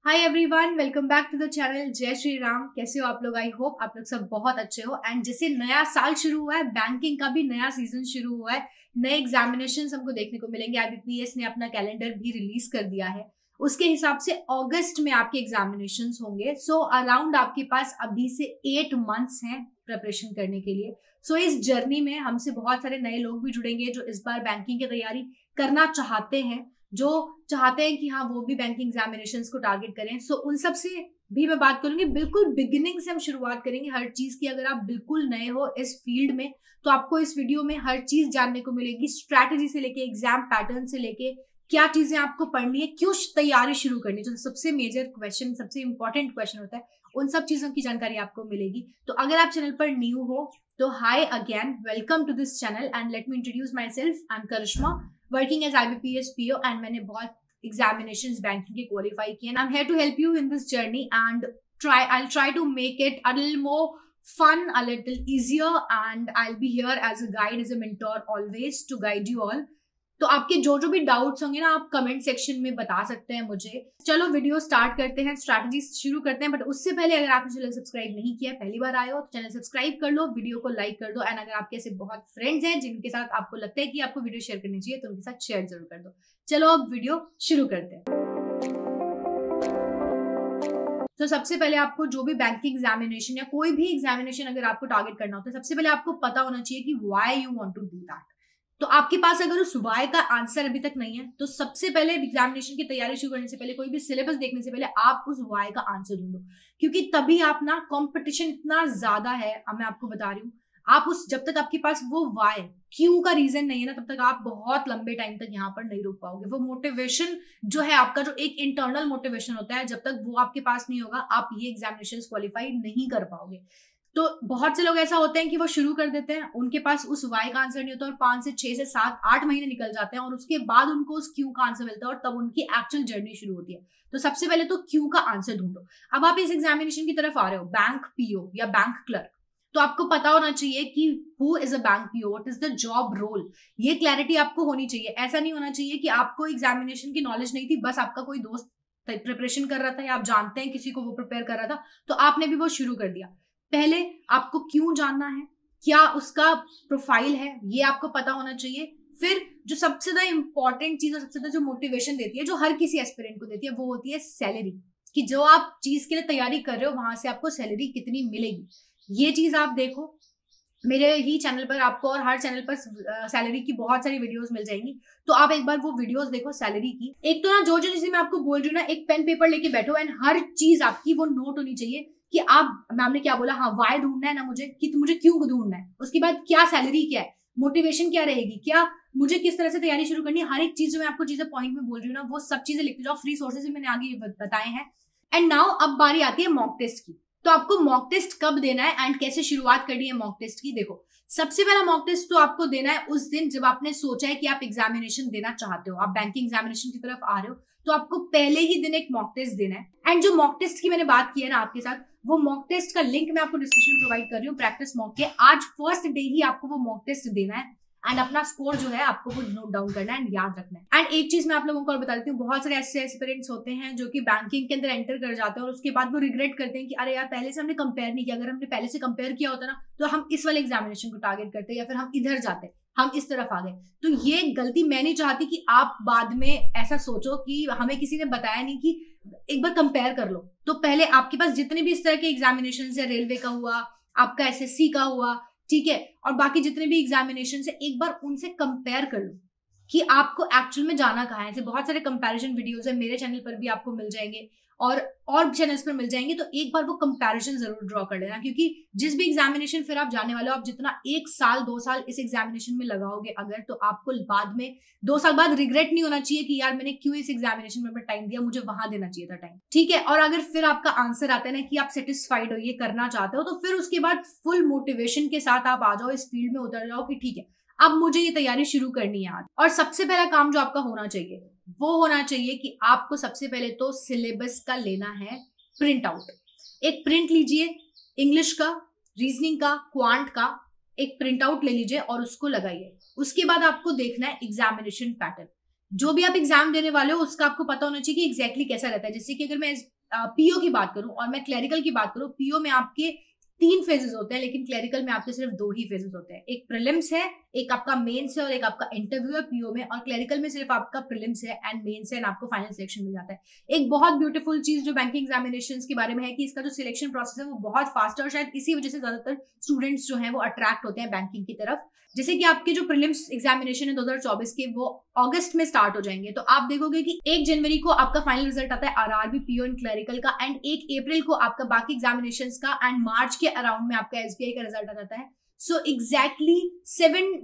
Hi everyone, welcome back to the channel. जय श्री राम। कैसे हो आप लोग? आई होप आप लोग सब बहुत अच्छे हो। एंड जैसे नया साल शुरू हुआ है, बैंकिंग का भी नया सीजन शुरू हुआ है, नए एग्जामिनेशंस हमको देखने को मिलेंगे। आईबीपीएस ने अपना कैलेंडर भी रिलीज कर दिया है। उसके हिसाब से अगस्त में आपके एग्जामिनेशंस होंगे। सो अराउंड आपके पास अभी से 8 मंथ्स हैं प्रिपरेशन करने के लिए। सो इस जर्नी में हमसे बहुत सारे नए लोग भी जुड़ेंगे जो इस बार बैंकिंग की तैयारी करना चाहते हैं, जो चाहते हैं कि हाँ वो भी बैंकिंग एग्जामिनेशंस को टारगेट करें। सो उन सब से भी मैं बात करूंगी। बिल्कुल बिगिनिंग से हम शुरुआत करेंगे हर चीज की। अगर आप बिल्कुल नए हो इस फील्ड में तो आपको इस वीडियो में हर चीज जानने को मिलेगी, स्ट्रैटेजी से लेके एग्जाम पैटर्न से लेके क्या चीजें आपको पढ़नी है, क्यों तैयारी शुरू करनी है, जो सबसे मेजर क्वेश्चन, सबसे इंपॉर्टेंट क्वेश्चन होता है, उन सब चीजों की जानकारी आपको मिलेगी। तो अगर आप चैनल पर न्यू हो तो hi again, welcome to this channel and let me introduce myself. I am Karishma, working as IBPS PO and मैंने बहुत एग्जामिनेशंस बैंकिंग के क्वालिफाई किए। I am here to help you in this journey and I'll try to make it a little more fun, a little easier, and I'll be here as a guide, as a mentor always to guide you all. तो आपके जो भी doubts होंगे ना, आप comment section में बता सकते हैं मुझे। चलो वीडियो स्टार्ट करते हैं, स्ट्रैटेजी शुरू करते हैं। बट उससे पहले अगर आपने चैनल सब्सक्राइब नहीं किया, पहली बार आए हो तो चैनल सब्सक्राइब कर लो, वीडियो को लाइक कर दो। एंड अगर आपके ऐसे बहुत फ्रेंड्स हैं जिनके साथ आपको लगता है कि आपको वीडियो शेयर करनी चाहिए तो उनके साथ शेयर जरूर कर दो। चलो अब वीडियो शुरू करते हैं। तो सबसे पहले आपको जो भी बैंकिंग एग्जामिनेशन या कोई भी एग्जामिनेशन अगर आपको टारगेट करना होता है, सबसे पहले आपको पता होना चाहिए कि why you want to do that. तो आपके पास अगर उस वाई का आंसर अभी तक नहीं है तो सबसे पहले एग्जामिनेशन की तैयारी शुरू करने से पहले, कोई भी सिलेबस देखने से पहले आप उस वाई का आंसर ढूंढो। क्योंकि तभी आप ना, कंपटीशन इतना ज्यादा है, अब मैं आपको बता रही हूँ, आप उस जब तक आपके पास वो वाई, क्यों का रीजन नहीं है ना, तब तक आप बहुत लंबे टाइम तक यहाँ पर नहीं रुक पाओगे। वो मोटिवेशन जो है आपका, जो एक इंटरनल मोटिवेशन होता है, जब तक वो आपके पास नहीं होगा आप ये एग्जामिनेशन क्वालिफाई नहीं कर पाओगे। तो बहुत से लोग ऐसा होते हैं कि वो शुरू कर देते हैं, उनके पास उस वाई का आंसर नहीं होता और 5 से 6 से 7 8 महीने निकल जाते हैं और उसके बाद उनको उस क्यों का आंसर मिलता है और तब उनकी एक्चुअल जर्नी शुरू होती है। तो सबसे पहले तो क्यों का आंसर ढूंढो। अब आप इस एग्जामिनेशन की तरफ आ रहे हो, बैंक PO या बैंक क्लर्क, तो आपको पता होना चाहिए कि who is a bank PO, what is the job role. ये क्लैरिटी आपको होनी चाहिए। ऐसा नहीं होना चाहिए कि आपको एग्जामिनेशन की नॉलेज नहीं थी, बस आपका कोई दोस्त प्रिपरेशन कर रहा था या आप जानते हैं किसी को वो प्रिपेयर कर रहा था तो आपने भी वो शुरू कर दिया। पहले आपको क्यों जानना है, क्या उसका प्रोफाइल है, ये आपको पता होना चाहिए। फिर जो सबसे ज्यादा इंपॉर्टेंट चीज और सबसे ज्यादा जो मोटिवेशन देती है, जो हर किसी एस्पिरेंट को देती है, वो होती है सैलरी। कि जो आप चीज के लिए तैयारी कर रहे हो वहां से आपको सैलरी कितनी मिलेगी, ये चीज आप देखो। मेरे ही चैनल पर आपको और हर चैनल पर सैलरी की बहुत सारी वीडियोस मिल जाएंगी, तो आप एक बार वो वीडियोस देखो सैलरी की। एक तो ना जो चीज मैं आपको बोल रही हूँ ना, एक पेन पेपर लेके बैठो एंड हर चीज आपकी वो नोट होनी चाहिए कि आप, मैम ने क्या बोला, हाँ वाई ढूंढना है ना मुझे, कि मुझे क्यों ढूंढना है, उसके बाद क्या सैलरी क्या है, मोटिवेशन क्या रहेगी, क्या मुझे किस तरह से तैयारी शुरू करनी है। हर एक चीज जो मैं आपको चीजें पॉइंट में बोल रही हूँ ना, वो सब चीजें लिखते जाओ। फ्री सोर्सेज मैंने आगे बताए हैं। एंड नाउ अब बारी आती है मॉक टेस्ट की। तो आपको मॉक टेस्ट कब देना है एंड कैसे शुरुआत करनी है मॉक टेस्ट की, देखो। सबसे पहला मॉक टेस्ट तो आपको देना है उस दिन जब आपने सोचा है कि आप एग्जामिनेशन देना चाहते हो, आप बैंकिंग एग्जामिनेशन की तरफ आ रहे हो, तो आपको पहले ही दिन एक मॉक टेस्ट देना है। एंड जो मॉक टेस्ट की मैंने बात की है ना आपके साथ, वो मॉक टेस्ट का लिंक मैं आपको डिस्क्रिप्शन में प्रोवाइड कर रही हूँ, प्रैक्टिस मॉक के। आज फर्स्ट डे ही आपको वो मॉक टेस्ट देना है एंड अपना स्कोर जो है आपको वो नोट डाउन करना है एंड याद रखना है। एंड एक चीज मैं आप लोगों को और बता देती हूँ, बहुत सारे ऐसे एस्पिरेंट्स होते हैं जो कि बैंकिंग के अंदर एंटर कर जाते हैं और उसके बाद वो रिग्रेट करते हैं कि अरे यार पहले से हमने कंपेयर नहीं किया, अगर हमने पहले से कंपेयर किया होता ना तो हम इस वाले एग्जामिनेशन को टारगेट करते या फिर हम इधर जाते, हम इस तरफ आ गए। तो ये गलती मैं नहीं चाहती कि आप बाद में ऐसा सोचो कि हमें किसी ने बताया नहीं कि एक बार कंपेयर कर लो। तो पहले आपके पास जितने भी इस तरह के एग्जामिनेशन है, रेलवे का हुआ, आपका SSC का हुआ, ठीक है, और बाकी जितने भी एग्जामिनेशन है, एक बार उनसे कंपेयर कर लो कि आपको एक्चुअल में जाना कहाँ है। ऐसे बहुत सारे कंपैरिजन वीडियोस है, मेरे चैनल पर भी आपको मिल जाएंगे और चैनल्स पर मिल जाएंगे। तो एक बार वो कंपैरिजन जरूर ड्रॉ कर लेना, क्योंकि जिस भी एग्जामिनेशन फिर आप जाने वाले हो, आप जितना 1 साल 2 साल इस एग्जामिनेशन में लगाओगे अगर, तो आपको बाद में 2 साल बाद रिग्रेट नहीं होना चाहिए कि यार मैंने क्यों इस एग्जामिनेशन में टाइम दिया, मुझे वहां देना चाहिए था टाइम, ठीक है। और अगर फिर आपका आंसर आता है ना कि आप सेटिस्फाइड हो, ये करना चाहते हो, तो फिर उसके बाद फुल मोटिवेशन के साथ आप आ जाओ, इस फील्ड में उतर जाओ कि ठीक है अब मुझे ये तैयारी शुरू करनी है आज। और सबसे पहला काम जो आपका होना चाहिए वो होना चाहिए कि आपको सबसे पहले तो सिलेबस का लेना है प्रिंट आउट। एक प्रिंट लीजिए, इंग्लिश का, रीजनिंग का, क्वांट का एक प्रिंट आउट ले लीजिए और उसको लगाइए। उसके बाद आपको देखना है एग्जामिनेशन पैटर्न। जो भी आप एग्जाम देने वाले हो उसका आपको पता होना चाहिए कि एग्जैक्टली कैसा रहता है। जैसे कि अगर मैं पीओ की बात करूं और मैं क्लरिकल की बात करूं, पीओ में आपके 3 फेजेस होते हैं, लेकिन क्लरिकल में आपके सिर्फ 2 ही फेजेस होते हैं। एक प्रीलिम्स है, एक आपका मेंस है और एक आपका इंटरव्यू है पीओ में। और क्लरिकल में सिर्फ आपका प्रीलिम्स है एंड मेंस है एंड आपको फाइनल सिलेक्शन मिल जाता है। एक बहुत ब्यूटीफुल चीज जो बैंकिंग एग्जामिनेशंस के बारे में है कि इसका जो सिलेक्शन प्रोसेस है वो बहुत फास्ट है और शायद इसी वजह से ज्यादातर स्टूडेंट्स जो हैं वो अट्रैक्ट होते हैं बैंकिंग की तरफ। जैसे कि आपके जो प्रीलिम्स एग्जामिनेशन है 2024 के, वो अगस्त में स्टार्ट हो जाएंगे। तो आप देखोगे कि 1 जनवरी को आपका फाइनल रिजल्ट आता है आरआरबी, पीओ एंड क्लरिकल का, एंड 1 अप्रैल को आपका बाकी एग्जामिनेशंस का, एंड मार्च के अराउंड में आपका एसबीआई का रिजल्ट आ जाता है। सो एग्जैक्टली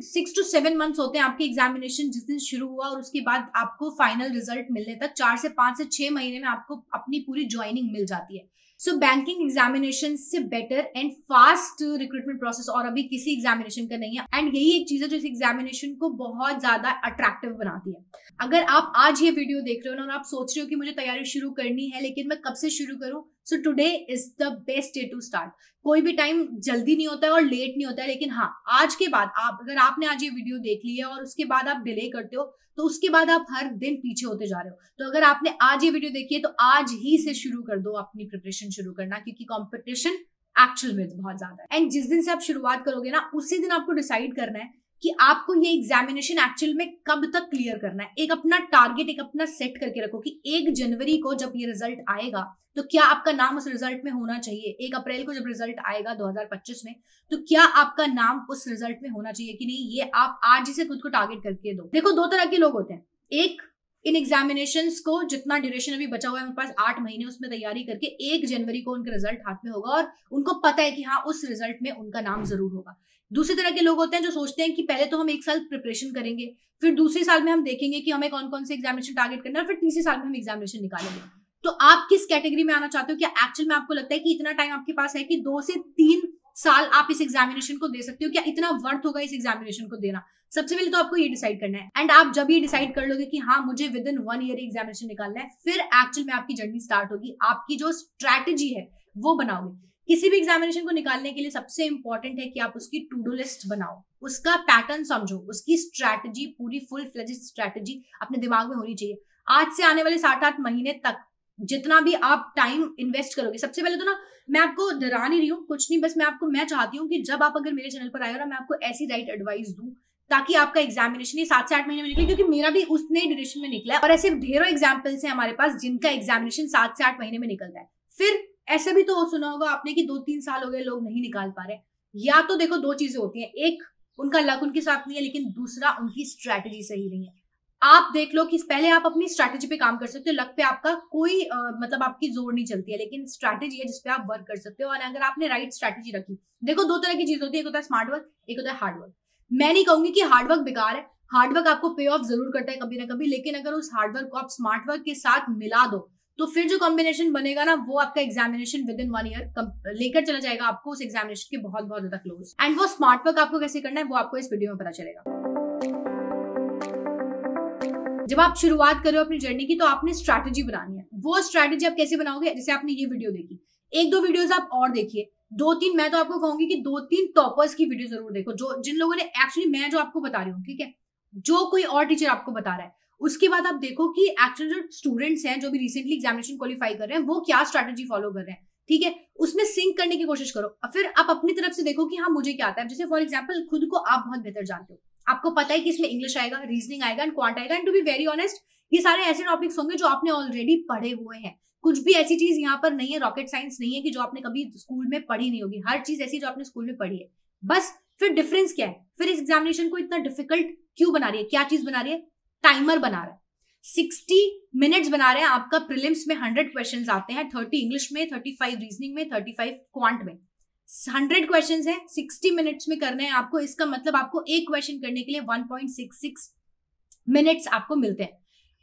6 to 7 मंथ्स होते हैं आपके एग्जामिनेशन जिस दिन शुरू हुआ और उसके बाद आपको फाइनल रिजल्ट मिलने तक 4 से 5 से 6 महीने में आपको अपनी पूरी ज्वाइनिंग मिल जाती है। सो बैंकिंग एग्जामिनेशन से better and fast recruitment process और अभी किसी एग्जामिनेशन का नहीं है। एंड यही एक चीज है जो इस एग्जामिनेशन को बहुत ज्यादा अट्रैक्टिव बनाती है। अगर आप आज ये वीडियो देख रहे हो ना और आप सोच रहे हो कि मुझे तैयारी शुरू करनी है लेकिन मैं कब से शुरू करूं, so today is the best day to start. कोई भी टाइम जल्दी नहीं होता है और लेट नहीं होता है, लेकिन हाँ, आज के बाद अगर आपने आज ये वीडियो देख ली है और उसके बाद आप डिले करते हो तो उसके बाद आप हर दिन पीछे होते जा रहे हो। तो अगर आपने आज ये वीडियो देखी है तो आज ही से शुरू कर दो अपनी प्रिपरेशन शुरू करना, क्योंकि कॉम्पिटिशन एक्चुअल में बहुत ज्यादा है। एंड जिस दिन से आप शुरुआत करोगे ना उसी दिन आपको डिसाइड करना है कि आपको ये एग्जामिनेशन एक्चुअल में कब तक क्लियर करना है। एक अपना टारगेट, एक अपना सेट करके रखो कि 1 जनवरी को जब ये रिजल्ट आएगा तो क्या आपका नाम उस रिजल्ट में होना चाहिए। 1 अप्रैल को जब रिजल्ट आएगा 2025 में तो क्या आपका नाम उस रिजल्ट में होना चाहिए कि नहीं, ये आप आज ही से खुद को टारगेट करके दो। देखो, 2 तरह के लोग होते हैं। एक, इन एग्जामिनेशंस को जितना ड्यूरेशन अभी बचा हुआ है उनके पास 8 महीने उसमें तैयारी करके 1 जनवरी को उनका रिजल्ट हाथ में होगा और उनको पता है कि हाँ उस रिजल्ट में उनका नाम जरूर होगा। दूसरी तरह के लोग होते हैं जो सोचते हैं कि पहले तो हम 1 साल प्रिपरेशन करेंगे, फिर दूसरे साल में हम देखेंगे कि हमें कौन कौन से एग्जामिनेशन टारगेट करना है, फिर तीसरे साल में हम एग्जामिनेशन निकालेंगे। तो आप किस कैटेगरी में आना चाहते हो? क्या एक्चुअल में आपको लगता है कि इतना टाइम आपके पास है कि 2 से 3 साल आप इस एग्जामिनेशन को दे सकते हो? क्या इतना वर्थ होगा इस एग्जामिनेशन को देना? सबसे पहले तो आपको ये डिसाइड करना है। एंड आप जब ये डिसाइड कर लोगे कि हाँ मुझे विद इन 1 ईयर एग्जामिनेशन निकालना है, फिर एक्चुअल में आपकी जर्नी स्टार्ट होगी। आपकी जो स्ट्रैटेजी है वो बनाओगे। किसी भी एग्जामिनेशन को निकालने के लिए सबसे इंपॉर्टेंट है कि आप उसकी टू डू लिस्ट बनाओ, उसका पैटर्न समझो, उसकी स्ट्रैटेजी, पूरी फुल फ्लेजेड स्ट्रैटेजी अपने दिमाग में होनी चाहिए। आज से आने वाले 7-8 महीने तक जितना भी आप टाइम इन्वेस्ट करोगे, सबसे पहले तो ना मैं आपको डरा नहीं रही हूँ, कुछ नहीं, बस मैं चाहती हूँ कि जब आप अगर मेरे चैनल पर आए हो ना, मैं आपको ऐसी राइट एडवाइस दूं ताकि आपका एग्जामिनेशन ये 7 से 8 महीने में निकले, क्योंकि मेरा भी उतने ड्यूरेशन में निकला है और ऐसे ढेरों एग्जाम्पल्स हैं हमारे पास जिनका एग्जामिनेशन 7 से 8 महीने में निकलता है। फिर ऐसा भी तो सुना होगा आपने कि 2-3 साल हो गए लोग नहीं निकाल पा रहे। या तो देखो 2 चीजें होती हैं, एक उनका लक उनके साथ नहीं है, लेकिन दूसरा उनकी स्ट्रैटेजी सही नहीं है। आप देख लो कि पहले आप अपनी स्ट्रैटेजी पे काम कर सकते हो, लक पे आपका कोई मतलब आपकी जोर नहीं चलती है, लेकिन स्ट्रैटेजी है जिसपे आप वर्क कर सकते हो। और अगर आपने राइट स्ट्रैटेजी रखी, देखो 2 तरह की चीज होती है, एक होता है स्मार्ट वर्क, एक होता है हार्ड वर्क। मैं नहीं कहूंगी कि हार्ड वर्क बेकार है, हार्ड वर्क आपको पे ऑफ जरूर करता है कभी ना कभी, लेकिन अगर उस हार्ड वर्क को आप स्मार्ट वर्क के साथ मिला दो तो फिर जो कॉम्बिनेशन बनेगा ना वो आपका एग्जामिनेशन विद इन 1 ईयर लेकर चला जाएगा आपको उस एग्जामिनेशन के बहुत बहुत ज्यादा क्लोज। एंड वो स्मार्ट वर्क आपको कैसे करना है वो आपको इस वीडियो में पता चलेगा। जब आप शुरुआत कर रहे हो अपनी जर्नी की तो आपने स्ट्रैटेजी बनानी है। वो स्ट्रैटेजी आप कैसे बनाओगे? जैसे आपने ये वीडियो देखी, 1-2 वीडियोस आप और देखिए, 2-3 मैं तो आपको कहूंगी कि 2-3 टॉपर्स की वीडियो जरूर देखो, जो जिन लोगों ने एक्चुअली, मैं जो आपको बता रही हूँ, ठीक है, जो कोई और टीचर आपको बता रहा है, उसके बाद आप देखो कि एक्चुअली जो स्टूडेंट्स हैं जो भी रिसेंटली एग्जामिनेशन क्वालिफाई कर रहे हैं वो क्या स्ट्रैटेजी फॉलो कर रहे हैं, ठीक है, उसमें सिंक करने की कोशिश करो। फिर आप अपनी तरफ से देखो कि हाँ मुझे क्या आता है। जैसे फॉर एग्जाम्पल खुद को आप बहुत बेहतर जानते हो, आपको पता है कि इसमें इंग्लिश आएगा, रीजनिंग आएगा एंड क्वांट आएगा। And to be very honest, ये सारे ऐसे टॉपिक्स होंगे जो आपने ऑलरेडी पढ़े हुए हैं। कुछ भी ऐसी चीज यहाँ पर नहीं है, रॉकेट साइंस नहीं है कि जो आपने कभी स्कूल में पढ़ी नहीं होगी। हर चीज ऐसी जो आपने स्कूल में पढ़ी है। बस फिर डिफरेंस क्या है? फिर इस एग्जामिनेशन को इतना डिफिकल्ट क्यों बना रही है? क्या चीज बना रही है? टाइमर बना रहा है। 60 मिनट्स बना रहे हैं। आपका प्रीलिम्स में 100 क्वेश्चंस आते हैं, 30 इंग्लिश में, 35 रीजनिंग में, 35 क्वांट में। 100 क्वेश्चंस हैं, 60 मिनट्स में करने हैं आपको। इसका मतलब आपको एक क्वेश्चन करने के लिए 1.66 मिनट्स आपको मिलते हैं।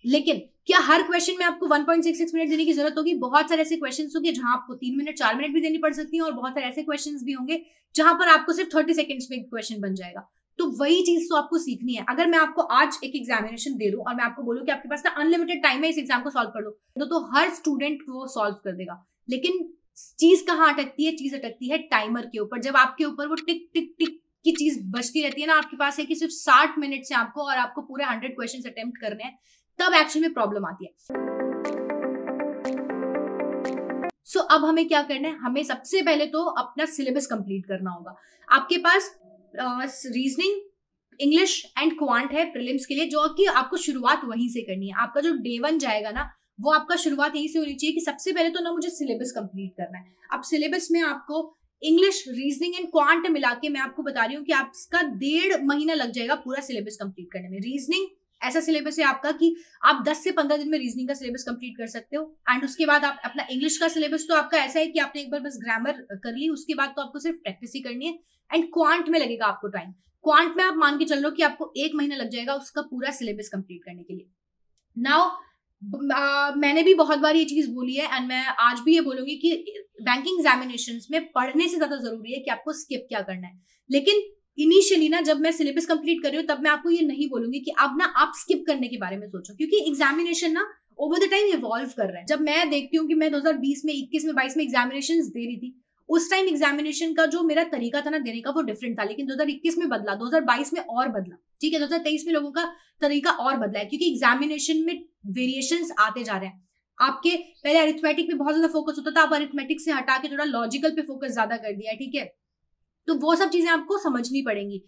लेकिन क्या हर क्वेश्चन में आपको 1.66 मिनट देने की जरूरत होगी? बहुत सारे ऐसे क्वेश्चंस होंगे जहां आपको 3 मिनट 4 मिनट भी देनी पड़ सकती है, और बहुत सारे ऐसे क्वेश्चंस भी होंगे जहां पर आपको सिर्फ 30 सेकंड्स में क्वेश्चन बन जाएगा। तो वही चीज तो आपको सीखनी है। अगर मैं आपको आज एक एग्जामिनेशन दे दूं और मैं आपको बोलूं कि आपके पास ना अनलिमिटेड टाइम है, इस एग्जाम को सॉल्व कर दो, तो हर स्टूडेंट वो सॉल्व कर देगा। लेकिन चीज कहाँ अटकती है? चीज अटकती है टाइमर के ऊपर। जब आपके ऊपर वो टिक टिक टिक की चीज बचती रहती है ना आपके पास है कि सिर्फ 60 मिनट से आपको और आपको पूरे 100 क्वेश्चन अटेम्प्ट करने हैं, तब एक्चुअली में प्रॉब्लम आती है। सो अब हमें क्या करना है, हमें सबसे पहले तो अपना सिलेबस कंप्लीट करना होगा। आपके पास रीजनिंग, इंग्लिश एंड क्वांट है प्रीलिम्स के लिए, जो कि आपको शुरुआत वहीं से करनी है। आपका जो डे 1 जाएगा ना, वो आपका शुरुआत यहीं से होनी चाहिए कि सबसे पहले तो ना मुझे सिलेबस कंप्लीट करना है। अब सिलेबस में आपको इंग्लिश, रीजनिंग एंड क्वांट मिला के मैं आपको बता रही हूँ कि आपका 1.5 महीना लग जाएगा पूरा सिलेबस कंप्लीट करने में। रीजनिंग ऐसा सिलेबस है आपका कि आप 10 से 15 दिन में रीजनिंग का सिलेबस कंप्लीट कर सकते हो। एंड उसके बाद आप अपना इंग्लिश का सिलेबस तो आपका ऐसा है कि आपने एक बार बस ग्रामर कर ली, उसके बाद तो आपको सिर्फ प्रैक्टिस ही करनी है। एंड क्वांट में लगेगा आपको टाइम। क्वांट में आप मान के चल रहे हो कि आपको 1 महीना लग जाएगा उसका पूरा सिलेबस कंप्लीट करने के लिए। नाउ मैंने भी बहुत बार ये चीज बोली है एंड मैं आज भी ये बोलूंगी कि बैंकिंग एग्जामिनेशंस में पढ़ने से ज्यादा जरूरी है कि आपको स्किप क्या करना है। लेकिन इनिशियली ना जब मैं सिलेबस कंप्लीट कर रही हूँ तब मैं आपको ये नहीं बोलूंगी कि अब ना आप स्किप करने के बारे में सोचो, क्योंकि एग्जामिनेशन ना ओवर द टाइम इवॉल्व कर रहा है। जब मैं देखती हूँ कि मैं 2020 में, 21 में, 22 में एग्जामिनेशन दे रही थी, उस टाइम एग्जामिनेशन का जो मेरा तरीका था ना देने का वो डिफरेंट था। लेकिन 2021 में बदला, 2022 में और बदला, ठीक है, 2023 में लोगों का तरीका और बदला है, क्योंकि एग्जामिनेशन में वेरिएशंस आते जा रहे हैं। आपके पहले अरिथमेटिक पे बहुत ज्यादा फोकस होता था, अब अरिथमेटिक से हटा के थोड़ा लॉजिकल पे फोकस ज्यादा कर दिया है, ठीक है। तो वो सब चीजें आपको समझनी पड़ेंगी।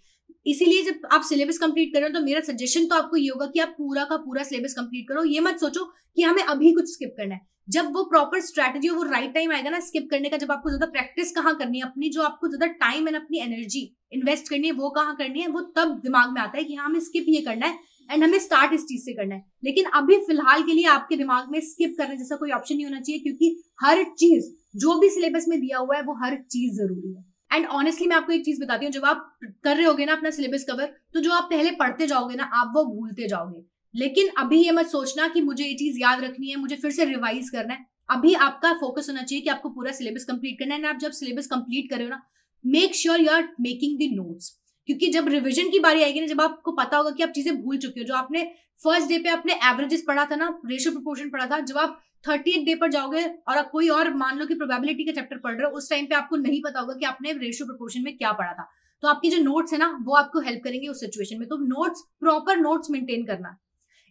इसीलिए जब आप सिलेबस कंप्लीट कर रहे हो तो मेरा सजेशन तो आपको ये होगा कि आप पूरा का पूरा सिलेबस कंप्लीट करो। ये मत सोचो कि हमें अभी कुछ स्किप करना है। जब वो प्रॉपर स्ट्रैटेजी, वो राइट टाइम आएगा ना स्किप करने का, जब आपको ज्यादा प्रैक्टिस कहाँ करनी है अपनी, जो आपको ज्यादा टाइम एंड अपनी एनर्जी इन्वेस्ट करनी है वो कहाँ करनी है, वो तब दिमाग में आता है कि हाँ हमें स्किप ये करना है एंड हमें स्टार्ट इस चीज से करना है। लेकिन अभी फिलहाल के लिए आपके दिमाग में स्किप करने जैसा कोई ऑप्शन नहीं होना चाहिए, क्योंकि हर चीज जो भी सिलेबस में दिया हुआ है वो हर चीज जरूरी है। एंड ऑनेस्टली मैं आपको एक चीज बताती हूँ, जब आप कर रहे होगे ना अपना सिलेबस कवर, तो जो आप पहले पढ़ते जाओगे ना आप वो भूलते जाओगे। लेकिन अभी ये मत सोचना कि मुझे ये चीज याद रखनी है, मुझे फिर से रिवाइज करना है। अभी आपका फोकस होना चाहिए कि आपको पूरा सिलेबस कंप्लीट करना है। आप जब सिलेबस कंप्लीट कर रहे हो ना, make sure you are making the notes, क्योंकि जब रिविजन की बारी आएगी ना, जब आपको पता होगा कि आप चीजें भूल चुके हो, जो आपने फर्स्ट डे पे अपने एवरेजेस पढ़ा था ना, रेशियो प्रोपोर्शन पढ़ा था, जब आप 30th डे पर जाओगे और आप कोई और मान लो कि प्रोबेबिलिटी का चैप्टर पढ़ रहे हो, उस टाइम पे आपको नहीं पता होगा कि आपने रेशियो प्रोपोर्शन में क्या पढ़ा था। तो आपकी जो नोट्स है ना वो आपको हेल्प करेंगे उस सिचुएशन में। तो नोट्स, प्रॉपर नोट्स मेंटेन करना।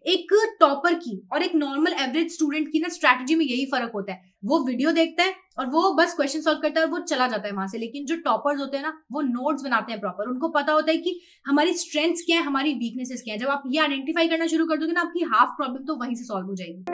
एक टॉपर की और एक नॉर्मल एवरेज स्टूडेंट की ना स्ट्रैटेजी में यही फर्क होता है। वो वीडियो देखता है और वो बस क्वेश्चन सॉल्व करता है और वो चला जाता है वहां से। लेकिन जो टॉपर्स होते हैं ना वो नोट्स बनाते हैं प्रॉपर। उनको पता होता है कि हमारी स्ट्रेंथ्स क्या है, हमारी वीकनेसेस क्या है। जब आप ये आइडेंटिफाई करना शुरू कर दोगे ना, आपकी हाफ प्रॉब्लम तो वहीं से सॉल्व हो जाएगी।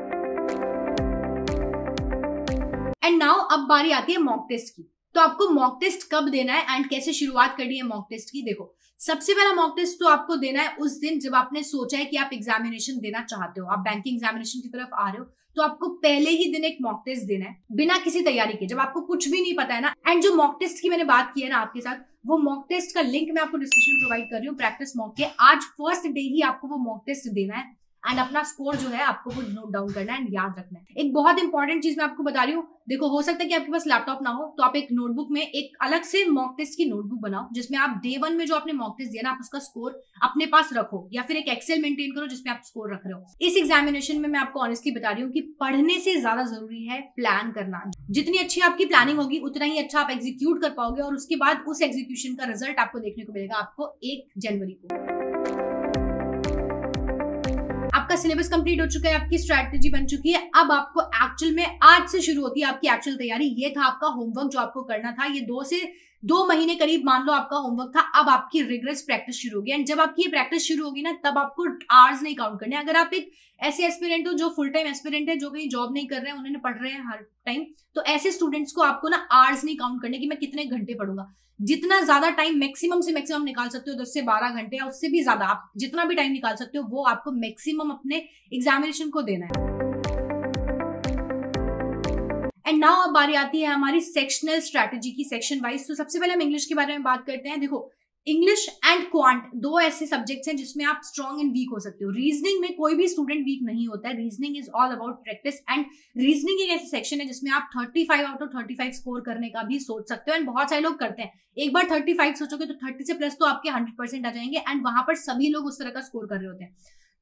एंड नाउ अब बारी आती है मॉक टेस्ट की। तो आपको मॉक टेस्ट कब देना है एंड कैसे शुरुआत करनी है मॉक टेस्ट की। देखो, सबसे पहला मॉक टेस्ट तो आपको देना है उस दिन जब आपने सोचा है कि आप एग्जामिनेशन देना चाहते हो, आप बैंकिंग एग्जामिनेशन की तरफ आ रहे हो, तो आपको पहले ही दिन एक मॉक टेस्ट देना है बिना किसी तैयारी के, जब आपको कुछ भी नहीं पता है ना। एंड जो मॉक टेस्ट की मैंने बात की है ना आपके साथ, वो मॉक टेस्ट का लिंक मैं आपको डिस्क्रिप्शन में प्रोवाइड कर रही हूँ प्रैक्टिस मॉक के। आज फर्स्ट डे ही आपको वो मॉक टेस्ट देना है एंड अपना स्कोर जो है आपको वो नोट डाउन करना है एंड याद रखना है। एक बहुत इंपॉर्टेंट चीज मैं आपको बता रही हूँ, देखो हो सकता है कि आपके पास लैपटॉप ना हो, तो आप एक नोटबुक में एक अलग से मॉक टेस्ट की नोटबुक बनाओ, जिसमें आप डे 1 में जो आपने मॉक टेस्ट दिया ना, आप उसका स्कोर अपने पास रखो, या फिर एक एक्सेल मेंटेन करो जिसमें आप स्कोर रख रहे हो। इस एग्जामिनेशन में मैं आपको ऑनेस्टली बता रही हूँ कि पढ़ने से ज्यादा जरूरी है प्लान करना। जितनी अच्छी आपकी प्लानिंग होगी उतना ही अच्छा आप एग्जीक्यूट कर पाओगे, और उसके बाद उस एग्जीक्यूशन का रिजल्ट आपको देखने को मिलेगा आपको 1 जनवरी को। आपका सिलेबस कंप्लीट हो चुका है, आपकी स्ट्रैटेजी बन चुकी है। अब आपको एक्चुअल में आज से शुरू होती है आपकी एक्चुअल तैयारी। ये था आपका होमवर्क जो आपको करना था, ये 2 महीने करीब मान लो आपका होमवर्क था। अब आपकी रिगरस प्रैक्टिस शुरू होगी, एंड जब आपकी ये प्रैक्टिस शुरू होगी ना, तब आपको आवर्स नहीं काउंट करने। अगर आप एक ऐसे एस्पिरेंट हो जो फुल टाइम एस्पिरेंट है, जो कहीं जॉब नहीं कर रहे हैं, उन्होंने पढ़ रहे हैं हर टाइम, तो ऐसे स्टूडेंट्स को आपको ना आवर्स नहीं काउंट करने कि मैं कितने घंटे पढ़ूंगा। जितना ज्यादा टाइम मैक्सिमम से मैक्सिमम निकाल सकते हो, 10 से 12 घंटे या उससे भी ज्यादा, आप जितना भी टाइम निकाल सकते हो वो आपको मैक्सिमम अपने एग्जामिनेशन को देना है। एंड नाउ अब बारी आती है हमारी सेक्शनल स्ट्रैटेजी की, सेक्शन वाइज। तो सबसे पहले हम इंग्लिश के बारे में बात करते हैं। देखो, इंग्लिश एंड क्वांट 2 ऐसे सब्जेक्ट्स हैं जिसमें आप स्ट्रॉन्ग एंड वीक हो सकते हो। रीजनिंग में कोई भी स्टूडेंट वीक नहीं होता है, reasoning is all about practice. And reasoning एक ऐसे सेक्शन है जिसमें आप 35 आउट ऑफ 35 स्कोर करने का भी सोच सकते हो, एंड बहुत सारे लोग करते हैं। एक बार 35 सोचोगे तो 30 से प्लस तो आपके 100% आ जाएंगे, एंड वहां पर सभी लोग उस तरह का स्कोर कर रहे होते हैं।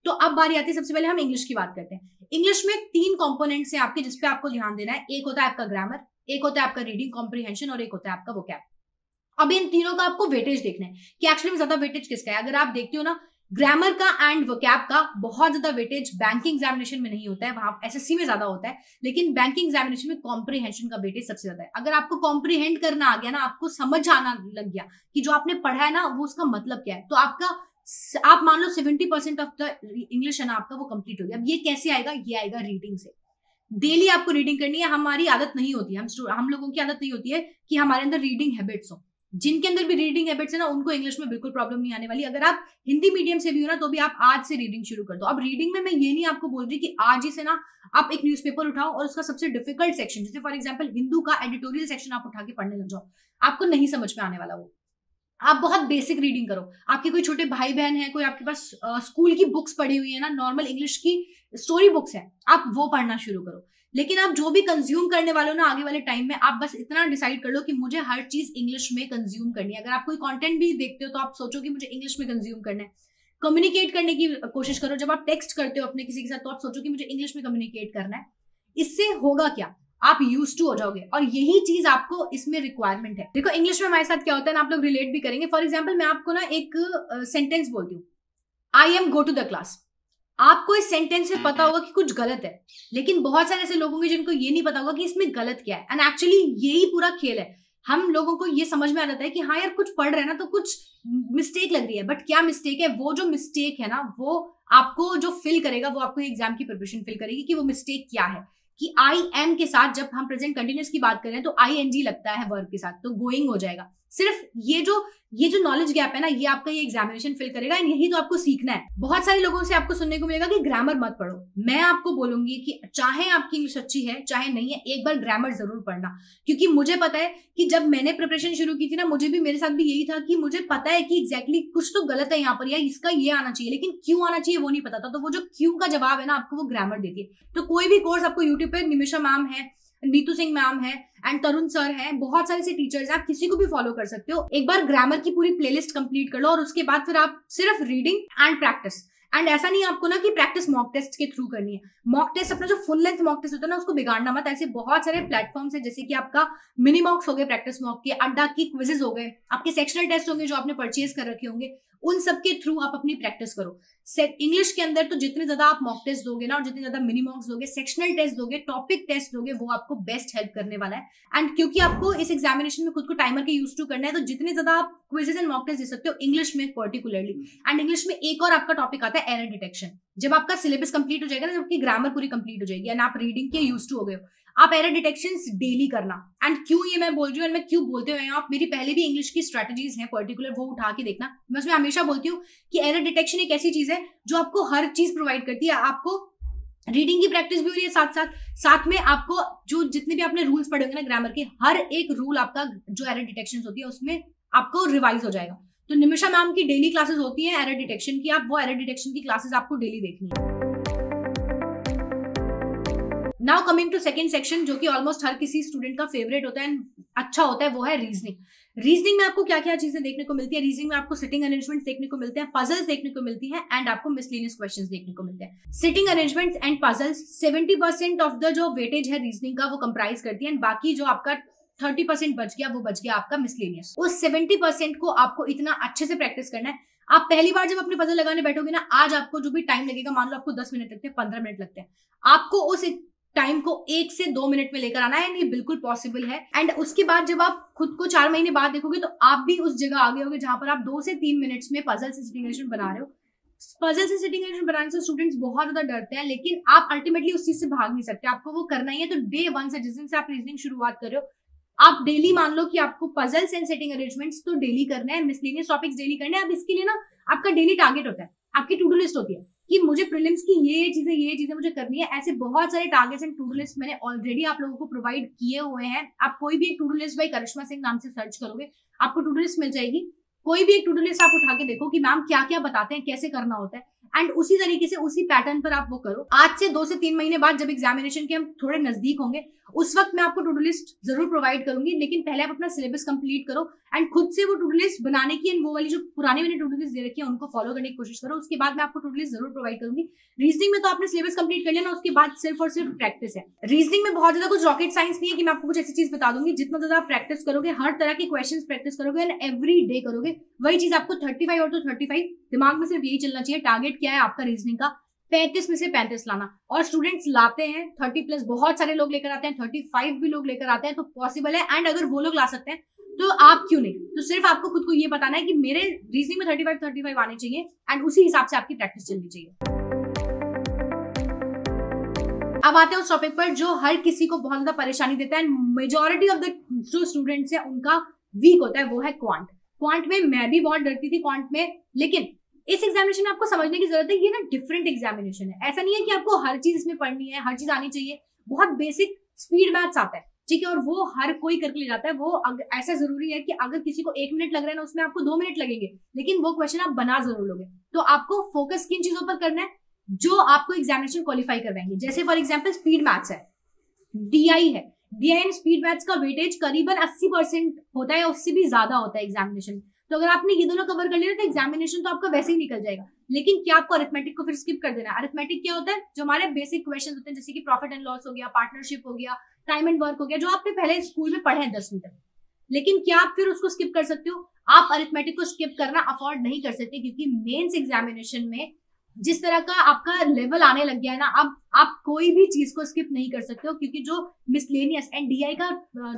तो अब बारी आती है, सबसे पहले हम इंग्लिश की बात करते हैं। इंग्लिश में 3 कंपोनेंट्स हैं आपके जिसपे आपको ध्यान देना है। एक होता है आपका ग्रामर, एक होता है आपका रीडिंग कॉम्प्रिहेंशन, और एक होता है आपका वोकैब। अब इन तीनों का आपको वेटेज देखना है कि एक्चुअली में ज्यादा वेटेज किसका है। अगर आप देखते हो ना, ग्रामर का एंड वोकैब का बहुत ज्यादा वेटेज बैंकिंग एग्जामिनेशन में नहीं होता है, वहां एसएससी में ज्यादा होता है, लेकिन बैंकिंग एग्जामिनेशन में कॉम्प्रीहेंशन का वेटेज सबसे ज्यादा है। अगर आपको कॉम्प्रीहेंड करना आ गया ना, आपको समझ आना लग गया कि जो आपने पढ़ा है ना वो उसका मतलब क्या है, तो आप मान लो 70% ऑफ द इंग्लिश है ना आपका वो कंप्लीट हो गया। अब ये कैसे आएगा? ये आएगा रीडिंग से। डेली आपको रीडिंग करनी है। हमारी आदत नहीं होती है, हम लोगों की आदत नहीं होती है कि हमारे अंदर रीडिंग हैबिट्स हो। जिनके अंदर भी रीडिंग हैबिट्स है ना, उनको इंग्लिश में बिल्कुल प्रॉब्लम नहीं आने वाली। अगर आप हिंदी मीडियम से भी हो ना, तो भी आप आज से रीडिंग शुरू कर दो। अब रीडिंग में मैं ये नहीं आपको बोल रही कि आज ही से ना आप एक न्यूज़पेपर उठाओ और उसका सबसे डिफिकल्ट सेक्शन, जैसे फॉर एग्जांपल हिंदू का एडिटोरियल सेक्शन आप उठा के पढ़ने लग जाओ, आपको नहीं समझ में आने वाला वो। आप बहुत बेसिक रीडिंग करो। आपके कोई छोटे भाई बहन है, कोई आपके पास स्कूल की बुक्स पढ़ी हुई है ना, नॉर्मल इंग्लिश की स्टोरी बुक्स है, आप वो पढ़ना शुरू करो। लेकिन आप जो भी कंज्यूम करने वाले हो ना आगे वाले टाइम में, आप बस इतना डिसाइड कर लो कि मुझे हर चीज इंग्लिश में कंज्यूम करनी है। अगर आप कोई कंटेंट भी देखते हो तो आप सोचो कि मुझे इंग्लिश में कंज्यूम करना है। कम्युनिकेट करने की कोशिश करो। जब आप टेक्स्ट करते हो अपने किसी के साथ, तो आप सोचो कि मुझे इंग्लिश में कम्युनिकेट करना है। इससे होगा क्या, आप यूज टू हो जाओगे, और यही चीज आपको इसमें रिक्वायरमेंट है। देखो इंग्लिश में हमारे साथ क्या होता है ना, आप लोग रिलेट भी करेंगे। फॉर एग्जाम्पल मैं आपको ना एक सेंटेंस बोलती हूँ, I am go to the class. आपको इस सेंटेंस से पता होगा कि कुछ गलत है, लेकिन बहुत सारे ऐसे लोग होंगे जिनको ये नहीं पता होगा कि इसमें गलत क्या है। एंड एक्चुअली यही पूरा खेल है। हम लोगों को ये समझ में आ जाता है कि हाँ यार कुछ पढ़ रहे हैं ना तो कुछ मिस्टेक लग रही है, बट क्या मिस्टेक है? वो जो मिस्टेक है ना, वो आपको जो फिल करेगा, वो आपको एग्जाम की प्रिपरेशन फिल करेगी कि वो मिस्टेक क्या है। कि आई एम के साथ जब हम प्रेजेंट कंटिन्यूअस की बात करें तो ING लगता है वर्ब के साथ, तो गोइंग हो जाएगा। सिर्फ ये जो नॉलेज गैप है ना, ये आपका ये एग्जामिनेशन फिल करेगा, एंड यही तो आपको सीखना है। बहुत सारे लोगों से आपको सुनने को मिलेगा कि ग्रामर मत पढ़ो। मैं आपको बोलूंगी कि चाहे आपकी इंग्लिश अच्छी है चाहे नहीं है, एक बार ग्रामर जरूर पढ़ना। क्योंकि मुझे पता है कि जब मैंने प्रिपरेशन शुरू की थी ना, मेरे साथ भी यही था कि मुझे पता है कि एग्जैक्टली कुछ तो गलत है यहाँ पर, या इसका ये आना चाहिए, लेकिन क्यों आना चाहिए वो नहीं पता था। तो वो जो क्यों का जवाब है ना, आपको वो ग्रामर देती है। तो कोई भी कोर्स आपको यूट्यूब पे, निमिषा मैम है, नीतू सिंह मैम है, एंड तरुण सर है, बहुत सारे से टीचर्स हैं, आप किसी को भी फॉलो कर सकते हो। एक बार ग्रामर की पूरी प्लेलिस्ट कंप्लीट कर लो, और उसके बाद फिर आप सिर्फ रीडिंग एंड प्रैक्टिस। एंड ऐसा नहीं आपको ना कि प्रैक्टिस मॉक टेस्ट के थ्रू करनी है। मॉक टेस्ट अपना जो फुल लेंथ मॉक टेस्ट होता है ना, उसको बिगाड़ना मत। ऐसे बहुत सारे प्लेटफॉर्म्स है, जैसे कि आपका मिनी मॉक्स हो गए प्रैक्टिस मॉक के, अड्डा की क्विजेस हो गए, आपके सेक्शनल टेस्ट होंगे जो आपने परचेज कर रखे होंगे, उन सब के थ्रू आप अपनी प्रैक्टिस करो। इंग्लिश के अंदर तो जितने ज्यादा आप मॉक टेस्ट दोगे ना, और जितने ज्यादा मिनी मॉक्स दोगे, सेक्शनल टेस्ट दोगे, टॉपिक टेस्ट दोगे, वो आपको बेस्ट हेल्प करने वाला है। एंड क्योंकि आपको इस एग्जामिनेशन में खुद को टाइमर के यूज टू करना है, तो जितने ज्यादा आप क्विजेस एंड मॉक टेस्ट दे सकते हो इंग्लिश में पर्टिकुलरली। एंड इंग्लिश में एक और आपका टॉपिक आता है एरर डिटेक्शन। जब आपका सिलेबस कंप्लीट हो जाएगा ना, जब आपकी ग्रामर पूरी कंप्लीट हो जाएगी एंड आप रीडिंग के यूज टू हो गए हो, आप एरर डिटेक्शंस डेली करना। एंड क्यों ये मैं बोल रही हूँ, एंड मैं क्यों बोलते हुए आप मेरी पहले भी इंग्लिश की स्ट्रेटजीज हैं पर्टिकुलर, वो उठा के देखना। मैं उसमें हमेशा बोलती हूँ कि एरर डिटेक्शन एक ऐसी चीज है जो आपको हर चीज प्रोवाइड करती है। आपको रीडिंग की प्रैक्टिस भी हो रही है, साथ में आपको जो जितने भी आपने रूल्स पढ़े होंगे ना ग्रामर के, हर एक रूल आपका जो एरर डिटेक्शन होती है उसमें आपको रिवाइज हो जाएगा। तो निमिषा मैम की डेली क्लासेस होती हैं एरर डिटेक्शन की, आप वो एरर डिटेक्शन की क्लासेस आपको डेली देखनी है। Now coming to second section, जो कि ऑलमोस्ट हर किसी स्टूडेंट का फेवरेट होता है एंड अच्छा होता है, वो है रीजनिंग। रीजनिंग में आपको क्या क्या चीजें देखने को मिलती है? रीजनिंग में आपको सिटिंग अरेंजमेंट देखने को मिलते हैं, पजल्स देखने को मिलती हैं, एंड आपको मिसलेनियस क्वेश्चंस देखने को मिलते हैं। Sitting arrangements and puzzles 70% of the जो वेटेज है रीजनिंग का, वो कंप्राइज करती है, एंड बाकी जो आपका 30% बच गया, वो बच गया आपका मिसलेनियस। उस 70% को आपको इतना अच्छे से प्रैक्टिस करना है। आप पहली बार जब अपने पजल लगाने बैठोगे ना, आज आपको जो भी टाइम लगेगा, मान लो आपको 10 मिनट लगते हैं, 15 मिनट लगते हैं, आपको उस टाइम को 1 से 2 मिनट में लेकर आना है, एंड ये बिल्कुल पॉसिबल है। एंड उसके बाद जब आप खुद को 4 महीने बाद देखोगे, तो आप भी उस जगह आ गए होगे जहां पर आप 2 से 3 मिनट्स में पजल से सिटिंग अरेंजमेंट बना रहे हो। पजल से सिटिंग अरेंजमेंट बनाने से स्टूडेंट्स बहुत ज्यादा डरते हैं, लेकिन आप अल्टीमेटली उस चीज से भाग नहीं सकते, आपको वो करना ही है। तो डे 1 से, जिस दिन से आप रीजनिंग शुरुआत कर रहे हो, आप डेली मान लो कि आपको पजल्स एंड सेटिंग अरेंजमेंट्स तो डेली करना है, मिसलेनियस टॉपिक्स डेली करने हैं। अब इसके लिए ना आपका डेली टारगेट होता है, आपकी टू डू लिस्ट होती है कि मुझे प्रीलिम्स की ये चीजें मुझे करनी है। ऐसे बहुत सारे targets and to do list मैंने ऑलरेडी आप लोगों को प्रोवाइड किए हुए हैं। आप कोई भी एक टू डू लिस्ट बाय करिश्मा सिंह नाम से सर्च करोगे, आपको टू डू लिस्ट मिल जाएगी। कोई भी एक टू डू लिस्ट आप उठा के देखो कि मैम क्या क्या बताते हैं, कैसे करना होता है, एंड उसी तरीके से उसी पैटर्न पर आप वो करो। आज से 2 से 3 महीने बाद जब एग्जामिनेशन के हम थोड़े नजदीक होंगे, उस वक्त मैं आपको टू डू लिस्ट जरूर प्रोवाइड करूंगी, लेकिन पहले आप अपना सिलेबस कंप्लीट करो एंड खुद से वो टू डू लिस्ट बनाने की एंड वो वाली जो पुरानी मैंने टू डू लिस्ट दे रखी है उनको फॉलो करने की कोशिश करो। उसके बाद मैं आपको टू डू लिस्ट जरूर प्रोवाइड करूंगी। रीजनिंग में तो आपने सिलेबस कंप्लीट कर लिया ना, उसके बाद सिर्फ और सिर्फ प्रैक्टिस है। रीजनिंग में बहुत ज्यादा कुछ रॉकेट साइंस नहीं है कि मैं आपको कुछ ऐसी चीज बता दूंगी। जितना ज्यादा आप प्रैक्टिस करोगे, हर तरह के क्वेश्चन प्रैक्टिस करोगे एंड एवरी डे करोगे, वही चीज आपको 35 और तो 35 दिमाग में सिर्फ यही चलना चाहिए। टारगेट क्या है आपका रीजनिंग का? 35 में से 35 लाना। और स्टूडेंट्स लाते हैं 30+, बहुत सारे लोग लेकर आते हैं, 35 भी लोग लेकर आते हैं, तो पॉसिबल है। एंड अगर वो लोग ला सकते हैं तो आप क्यों नहीं? तो सिर्फ आपको खुद को ये बताना है कि मेरे रीजनिंग में 35 आने चाहिए एंड उसी हिसाब से आपकी प्रैक्टिस चलनी चाहिए। अब आते हैं उस टॉपिक पर जो हर किसी को बहुत ज्यादा परेशानी देता है, मेजॉरिटी ऑफ द जो स्टूडेंट्स है उनका वीक होता है, वो है क्वांट। क्वांट में मैं भी बहुत डरती थी क्वांट में, लेकिन इस एग्जामिनेशन में आपको समझने की जरूरत है ये ना डिफरेंट एग्जामिनेशन है। ऐसा नहीं है कि आपको हर चीज इसमें पढ़नी है, हर चीज आनी चाहिए। बहुत बेसिक स्पीड मैथ्स आता है, ठीक है, और वो हर कोई करके ले जाता है। वो ऐसा जरूरी है कि अगर किसी को 1 मिनट लग रहा है ना, उसमें आपको 2 मिनट लगेंगे, लेकिन वो क्वेश्चन आप बना जरूर लोगे। तो आपको फोकस किन चीजों पर करना है जो आपको एग्जामिनेशन क्वालिफाई करवाएंगे। जैसे फॉर एग्जाम्पल स्पीड मैथ्स है, DI है, DI एंड स्पीड मैथ्स का वेटेज करीबन 80% होता है, उससे भी ज्यादा होता है एग्जामिनेशन। तो अगर आपने ये दोनों कवर कर लिया तो एग्जामिनेशन तो आपका वैसे ही निकल जाएगा। लेकिन क्या आपको अरिथमेटिक को फिर स्किप कर देना है? अरिथमेटिक क्या होता है? जो हमारे बेसिक क्वेश्चन होते हैं, जैसे कि प्रॉफिट एंड लॉस हो गया, पार्टनरशिप हो गया, टाइम एंड वर्क हो गया, जो आपने पहले स्कूल में पढ़े हैं 10वीं तक। लेकिन क्या आप फिर उसको स्किप कर सकते हो? आप अरिथमेटिक को स्किप करना अफोर्ड नहीं कर सकते, क्योंकि मेंस एग्जामिनेशन में जिस तरह का आपका लेवल आने लग गया है ना, अब आप कोई भी चीज को स्किप नहीं कर सकते हो, क्योंकि जो मिसलेनियस एंड DI का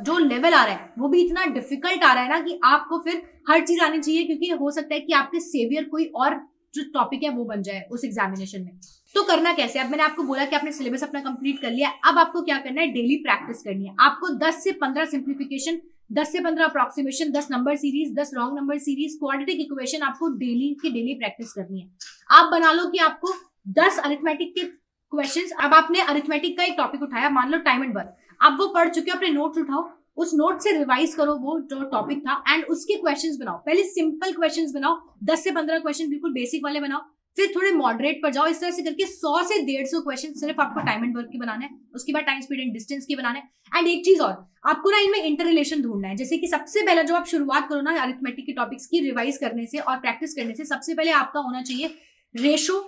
जो लेवल आ रहा है वो भी इतना डिफिकल्ट आ रहा है ना कि आपको फिर हर चीज आनी चाहिए, क्योंकि हो सकता है कि आपके सेवियर कोई और जो टॉपिक है वो बन जाए उस एग्जामिनेशन में। तो करना कैसे? अब मैंने आपको बोला कि आपने सिलेबस अपना कंप्लीट कर लिया, अब आपको क्या करना है? डेली प्रैक्टिस करनी है। आपको 10 से 15 सिंप्लीफिकेशन, 10 से 15 approximation, 10 number series, 10 wrong number series, quadratic equation आपको डेली प्रैक्टिस करनी है। आप बना लो कि आपको 10 अरिथमेटिक के क्वेश्चंस। अब आपने अरिथमेटिक का एक टॉपिक उठाया, मान लो टाइम एंड वर्क, आप वो पढ़ चुके हो, अपने नोट्स उठाओ, उस नोट से रिवाइज करो वो जो टॉपिक था एंड उसके क्वेश्चंस बनाओ। पहले सिंपल क्वेश्चंस बनाओ, 10 से 15 क्वेश्चन बिल्कुल बेसिक वाले बनाओ, फिर थोड़े मॉडरेट पर जाओ। इस तरह से करके 100 से 150 क्वेश्चन सिर्फ आपको टाइम एंड वर्क के बनाने हैं। उसके बाद टाइम, स्पीड एंड डिस्टेंस के बनाने हैं। एंड एक चीज और, आपको ना इनमें इंटर रिलेशन ढूंढना है। जैसे कि सबसे पहला जो आप शुरुआत करो ना अरिथमेटिक के टॉपिक्स की रिवाइज करने से और प्रैक्टिस करने से, सबसे पहले आपका होना चाहिए रेशो,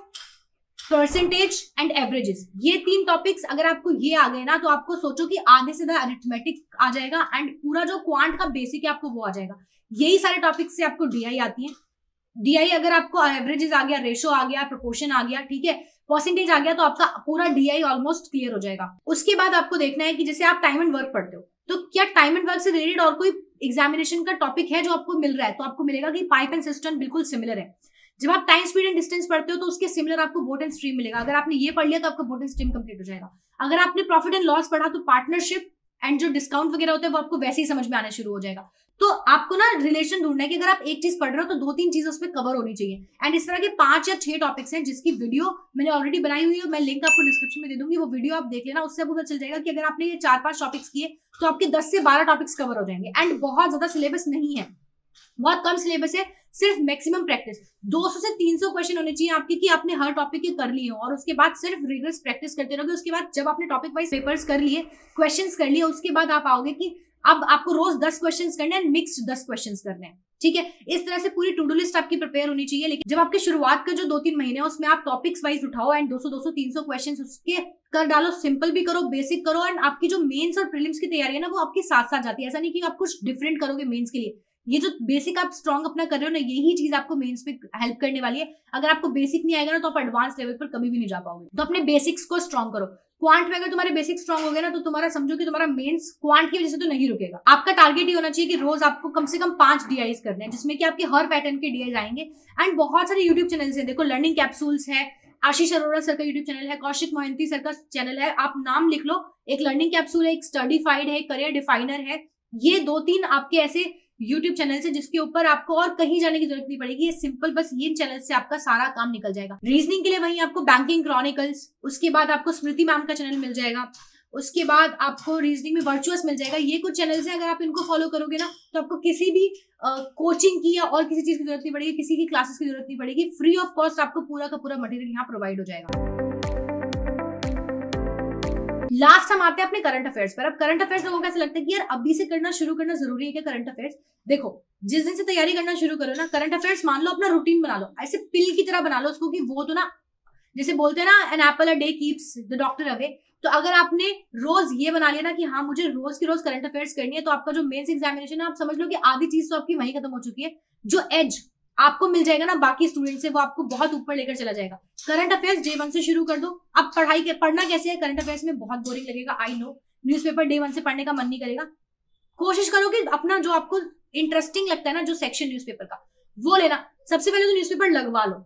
परसेंटेज एंड एवरेजेस। ये 3 टॉपिक्स अगर आपको ये आ गए ना, तो आपको सोचो कि आधे से ज्यादा अरिथमेटिक आ जाएगा एंड पूरा जो क्वांट का बेसिक है आपको वो आ जाएगा। यही सारे टॉपिक्स से आपको DI आती है। DI अगर आपको एवरेजेस आ गया, रेशो आ गया, प्रोपोर्शन आ गया, ठीक है, परसेंटेज आ गया, तो आपका पूरा DI ऑलमोस्ट क्लियर हो जाएगा। उसके बाद आपको देखना है कि जैसे आप टाइम एंड वर्क पढ़ते हो, तो क्या टाइम एंड वर्क से रिलेटेड और कोई एग्जामिनेशन का टॉपिक है जो आपको मिल रहा है? तो आपको मिलेगा कि पाइप एंड सिस्टम बिल्कुल सिमिलर है। जब आप टाइम, स्पीड एंड डिस्टेंस पढ़ते हो तो उसके सिमिलर आपको बोट एंड स्ट्रीम मिलेगा। अगर आपने ये पढ़ लिया तो आपका बोट एंड स्ट्रीम कंप्लीट हो जाएगा। अगर आपने प्रॉफिट एंड लॉस पढ़ा तो पार्टनरशिप एंड जो डिस्काउंट वगैरह होता है वो आपको वैसे ही समझ में आना शुरू हो जाएगा। तो आपको ना रिलेशन ढूंढना है कि अगर आप एक चीज पढ़ रहे हो तो 2-3 चीजें उसमें कवर होनी चाहिए। एंड इस तरह के 5 या 6 टॉपिक्स हैं जिसकी वीडियो मैंने ऑलरेडी बनाई हुई है, मैं लिंक आपको डिस्क्रिप्शन में दे दूंगी, वो वीडियो आप देख लेना। उससे आपको पता चल जाएगा कि अगर आपने ये 4-5 टॉपिक्स किए तो आपके 10 से 12 टॉपिक्स कवर हो जाएंगे। एंड बहुत ज्यादा सिलेबस नहीं है, बहुत कम सिलेबस है, सिर्फ मैक्सिमम प्रैक्टिस। 200 से 300 क्वेश्चन होने चाहिए आपके कि आपने हर टॉपिक के कर लिए हो, और उसके बाद सिर्फ रिगरस प्रैक्टिस करते रहोगे। उसके बाद जब आपने टॉपिक वाइज पेपर्स कर लिए, क्वेश्चंस कर लिए, उसके बाद आप आओगे कि अब आपको रोज 10 क्वेश्चंस करने हैं, मिक्स्ड 10 क्वेश्चंस करने हैं, ठीक है। इस तरह से पूरी टू डू लिस्ट आपकी प्रिपेयर होनी चाहिए। लेकिन जब आपके शुरुआत का जो 2-3 महीने है उसमें आप टॉपिक्स वाइज उठाओ एंड 200, 300 क्वेश्चंस उसके कर डालो। सिंपल भी करो, बेसिक करो, एंड आपकी जो मेंस और प्रीलिम्स की तैयारी है ना वो आपके साथ साथ जाती है। ऐसा नहीं कि आप कुछ डिफरेंट करोगे मेंस के लिए। ये जो बेसिक आप स्ट्रॉन्ग अपना कर रहे हो ना, यही चीज आपको मेंस पे हेल्प करने वाली है। अगर आपको बेसिक नहीं आएगा ना तो आप एडवांस लेवल पर कभी भी नहीं जा पाओगे। तो अपने बेसिक्स को स्ट्रॉन्ग करो। क्वांट में अगर तुम्हारे बेसिक स्ट्रॉन्ग हो गए ना तो तुम्हारा समझो कि तुम्हारा मेंस क्वांट की वजह से तो नहीं रुकेगा। आपका टारगेट ये होना चाहिए कि रोज आपको कम से कम 5 DIs करने हैं, जिसमें कि आपके हर पैटर्न के DIs आएंगे। एंड बहुत सारे यूट्यूब चैनल्स हैं, देखो लर्निंग कैप्सूल्स है, आशीष अरोड़ा सर का यूट्यूब चैनल है, कौशिक मोहंती सर का चैनल है, आप नाम लिख लो। एक लर्निंग कैप्सूल है, एक स्टडीफाइड है, करियर डिफाइनर है। ये 2-3 आपके ऐसे यूट्यूब चैनल से जिसके ऊपर आपको और कहीं जाने की जरूरत नहीं पड़ेगी। ये सिंपल बस ये चैनल से आपका सारा काम निकल जाएगा। रीजनिंग के लिए वहीं आपको बैंकिंग क्रॉनिकल्स, उसके बाद आपको स्मृति मैम का चैनल मिल जाएगा, उसके बाद आपको रीजनिंग में वर्चुअस मिल जाएगा। ये कुछ चैनल्स हैं, अगर आप इनको फॉलो करोगे ना तो आपको किसी भी कोचिंग की या और किसी चीज की जरूरत नहीं पड़ेगी, किसी की क्लासेस की जरूरत नहीं पड़ेगी। फ्री ऑफ कॉस्ट आपको पूरा का पूरा मटेरियल यहाँ प्रोवाइड हो जाएगा। लास्ट हम आते हैं अपने करंट अफेयर्स पर। अब करंट अफेयर्स लोगों को ऐसा लगता है कि यार अभी से करना शुरू करना जरूरी है क्या करंट अफेयर्स? देखो, जिस दिन से तैयारी करना शुरू करो ना, करंट अफेयर्स मान लो अपना रूटीन बना लो, ऐसे पिल की तरह बना लो उसको, कि वो तो ना जैसे बोलते हैं ना, an apple a day keeps the doctor away. तो अगर आपने रोज ये बना लिया ना कि हाँ मुझे रोज की रोज करंट अफेयर्स करनी है, तो आपका जो मेंस एग्जामिनेशन है, आप समझ लो कि आधी चीज तो आपकी वहीं खत्म हो चुकी है। जो एज आपको मिल जाएगा ना बाकी स्टूडेंट से, वो आपको बहुत ऊपर लेकर चला जाएगा। करंट अफेयर्स डे 1 से शुरू कर दो। अब पढ़ना कैसे है करंट अफेयर्स में? बहुत बोरिंग लगेगा, आई नो। न्यूज़पेपर डे 1 से पढ़ने का मन नहीं करेगा। कोशिश करो कि अपना जो आपको इंटरेस्टिंग लगता है ना, जो सेक्शन न्यूज़पेपर का, वो लेना। सबसे पहले तो न्यूज़पेपर लगवा लो,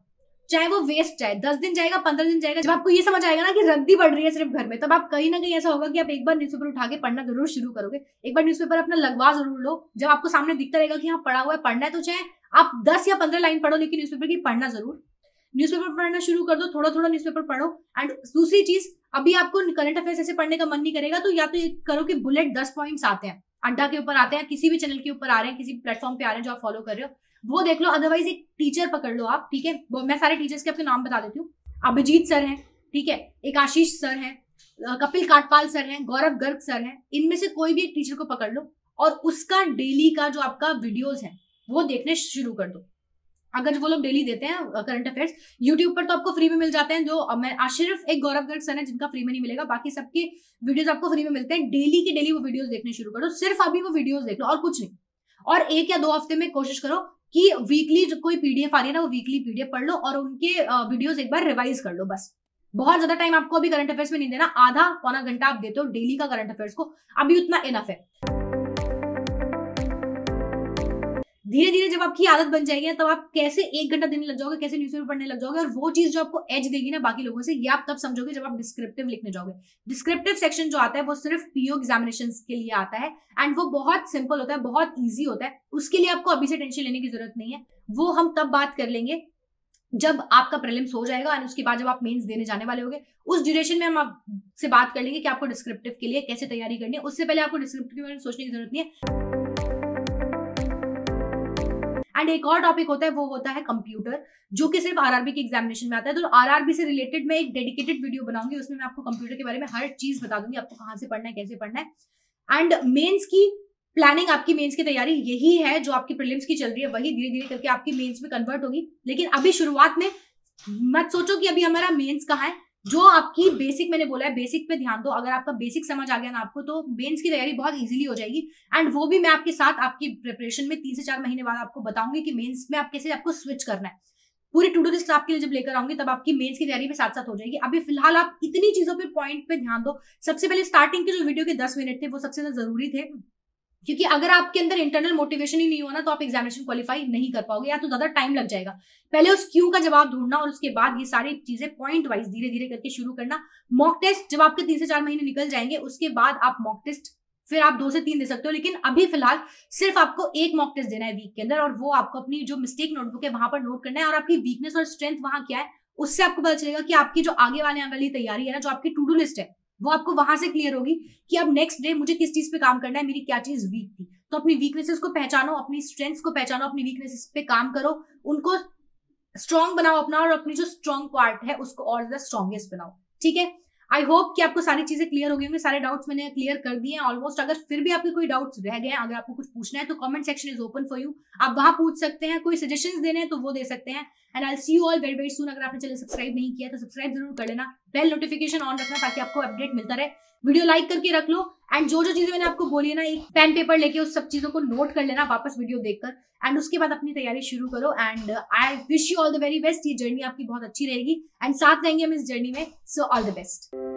चाहे वो वेस्ट जाए, 10 दिन जाएगा, 15 दिन जाएगा। जब आपको ये समझ आएगा ना कि रद्दी बढ़ रही है सिर्फ घर में, तब आप कहीं ना कहीं ऐसा होगा कि आप एक बार न्यूज़पेपर उठा के पढ़ना जरूर शुरू करोगे। एक बार न्यूज़पेपर अपना लगवा जरूर लो। जब आपको सामने दिखता रहेगा कि हाँ पढ़ा हुआ है, पढ़ना है, तो चाहे आप 10 या 15 लाइन पढ़ो, लेकिन न्यूज़पेपर की पढ़ना जरूर। न्यूज़पेपर पढ़ना शुरू कर दो, थोड़ा थोड़ा न्यूज़पेपर पढ़ो। एंड दूसरी चीज, अभी आपको करंट अफेयर्स ऐसे पढ़ने का मन नहीं करेगा, तो या तो ये करो कि बुलेट 10 पॉइंट्स आते हैं, अड्डा के ऊपर आते हैं, किसी भी चैनल के ऊपर आ रहे हैं, किसी प्लेटफॉर्म पे आ रहे हैं जो आप फॉलो कर रहे हो, वो देख लो। अदरवाइज एक टीचर पकड़ लो आप, ठीक है? मैं सारे टीचर्स के आपके नाम बता देती हूँ। अभिजीत सर हैं, ठीक है, एक आशीष सर हैं, कपिल काटपाल सर हैं, गौरव गर्ग सर हैं। इनमें से कोई भी एक टीचर को पकड़ लो और उसका डेली का जो आपका वीडियोस है वो देखने शुरू कर दो। अगर वो लोग डेली देते हैं करंट अफेयर्स, यूट्यूब पर तो आपको फ्री में मिल जाते हैं। जो मैं सिर्फ एक गौरव गर्ग सर है जिनका फ्री में नहीं मिलेगा, बाकी सबके वीडियोस आपको फ्री में मिलते हैं। डेली के डेली वो वीडियोस देखने शुरू करो, सिर्फ अभी वो वीडियोस देख लो और कुछ नहीं। और 1 या 2 हफ्ते में कोशिश करो कि वीकली जो कोई पीडीएफ आ रही है ना, वो वीकली पीडीएफ पढ़ लो और उनके वीडियोस एक बार रिवाइज कर लो। बस, बहुत ज्यादा टाइम आपको अभी करंट अफेयर्स में नहीं देना। आधा पौना घंटा आप देते हो डेली का करंट अफेयर्स को, अभी उतना इनफ है। धीरे धीरे जब आपकी आदत बन जाएगी, तब आप कैसे 1 घंटा देने लग जाओगे, कैसे न्यूज़पेपर पढ़ने लग जाओगे। और वो चीज जो आपको एज देगी ना बाकी लोगों से, ये आप तब समझोगे जब आप डिस्क्रिप्टिव लिखने जाओगे। डिस्क्रिप्टिव सेक्शन जो आता है वो सिर्फ पीओ एग्जामिनेशन के लिए आता है, एंड वो बहुत सिंपल होता है, बहुत ईजी होता है। उसके लिए आपको अभी से टेंशन लेने की जरूरत नहीं है। वो हम तब बात कर लेंगे जब आपका प्रीलिम्स हो जाएगा, और उसके बाद जब आप मेंस देने जाने वाले होंगे, उस ड्यूरेशन में हम आपसे बात कर लेंगे कि आपको डिस्क्रिप्टिव के लिए कैसे तैयारी करनी है। उससे पहले आपको डिस्क्रिप्टिव के बारे में सोचने की जरूरत नहीं है। एंड एक और टॉपिक होता है, वो होता है कंप्यूटर, जो कि सिर्फ आरआरबी के एग्जामिनेशन में आता है। तो आरआरबी से रिलेटेड मैं एक डेडिकेटेड वीडियो बनाऊंगी, उसमें मैं आपको कंप्यूटर के बारे में हर चीज बता दूंगी, आपको कहाँ से पढ़ना है, कैसे पढ़ना है। एंड मेंस की प्लानिंग, आपकी मेंस की तैयारी यही है जो आपकी प्रीलिम्स की चल रही है, वही धीरे धीरे करके आपकी मेंस में कन्वर्ट होगी। लेकिन अभी शुरुआत में मत सोचो कि अभी हमारा मेंस कहाँ है। जो आपकी बेसिक, मैंने बोला है बेसिक पे ध्यान दो। अगर आपका बेसिक समझ आ गया ना आपको, तो मेंस की तैयारी बहुत इजीली हो जाएगी। एंड वो भी मैं आपके साथ आपकी प्रिपरेशन में 3 से 4 महीने बाद आपको बताऊंगी कि मेंस में आप कैसे आपको स्विच करना है। पूरी टू डू लिस्ट आपके लिए जब लेकर आऊंगी, तब आपकी मेंस की तैयारी भी साथ साथ हो जाएगी। अभी फिलहाल आप इतनी चीजों पे पॉइंट पे ध्यान दो। सबसे पहले स्टार्टिंग के जो वीडियो के 10 मिनट थे, वो सबसे ज्यादा जरूरी थे, क्योंकि अगर आपके अंदर इंटरनल मोटिवेशन ही नहीं हो ना, तो आप एग्जामिनेशन क्वालिफाई नहीं कर पाओगे, या तो ज्यादा टाइम लग जाएगा। पहले उस क्यू का जवाब ढूंढना, और उसके बाद ये सारी चीजें पॉइंट वाइज धीरे धीरे करके शुरू करना। मॉक टेस्ट जब आपके 3 से 4 महीने निकल जाएंगे, उसके बाद आप मॉक टेस्ट फिर आप 2 से 3 दे सकते हो। लेकिन अभी फिलहाल सिर्फ आपको 1 मॉक टेस्ट देना है वीक के अंदर, और वो आपको अपनी जो मिस्टेक नोटबुक है वहां पर नोट करना है, और आपकी वीकनेस और स्ट्रेंथ वहां क्या है, उससे आपको पता चलेगा कि आपकी जो आगे वाली तैयारी है ना, जो आपकी टू डू लिस्ट है, वो आपको वहां से क्लियर होगी कि अब नेक्स्ट डे मुझे किस चीज पे काम करना है, मेरी क्या चीज वीक थी। तो अपनी वीकनेसेस को पहचानो, अपनी स्ट्रेंथ्स को पहचानो, अपनी वीकनेसेस पे काम करो, उनको स्ट्रॉन्ग बनाओ अपना, और अपनी जो स्ट्रॉन्ग पार्ट है उसको और ज्यादा स्ट्रॉन्गेस्ट बनाओ। ठीक है, आई होप कि आपको सारी चीजें क्लियर हो गई होंगी। सारे डाउट्स मैंने क्लियर कर दिए हैं ऑलमोस्ट। अगर फिर भी आपके कोई डाउट्स रह गए हैं, अगर आपको कुछ पूछना है, तो comment section is open for you, आप वहां पूछ सकते हैं। कोई सजेशंस देने हैं तो वो दे सकते हैं। And I will see you all very very soon. अगर आपने चैनल सब्सक्राइब नहीं किया तो सब्सक्राइब जरूर कर लेना, बेल नोटिफिकेशन ऑन रखना, ताकि आपको अपडेट मिलता रहे। वीडियो लाइक करके रख लो, एंड जो जो चीजें मैंने आपको बोली है ना, एक पेन पेपर लेके उस सब चीजों को नोट कर लेना वापस वीडियो देखकर, एंड उसके बाद अपनी तैयारी शुरू करो। And I wish you all the very best. ये जर्नी आपकी बहुत अच्छी रहेगी, एंड साथ रहेंगे हम इस जर्नी में। So all the best.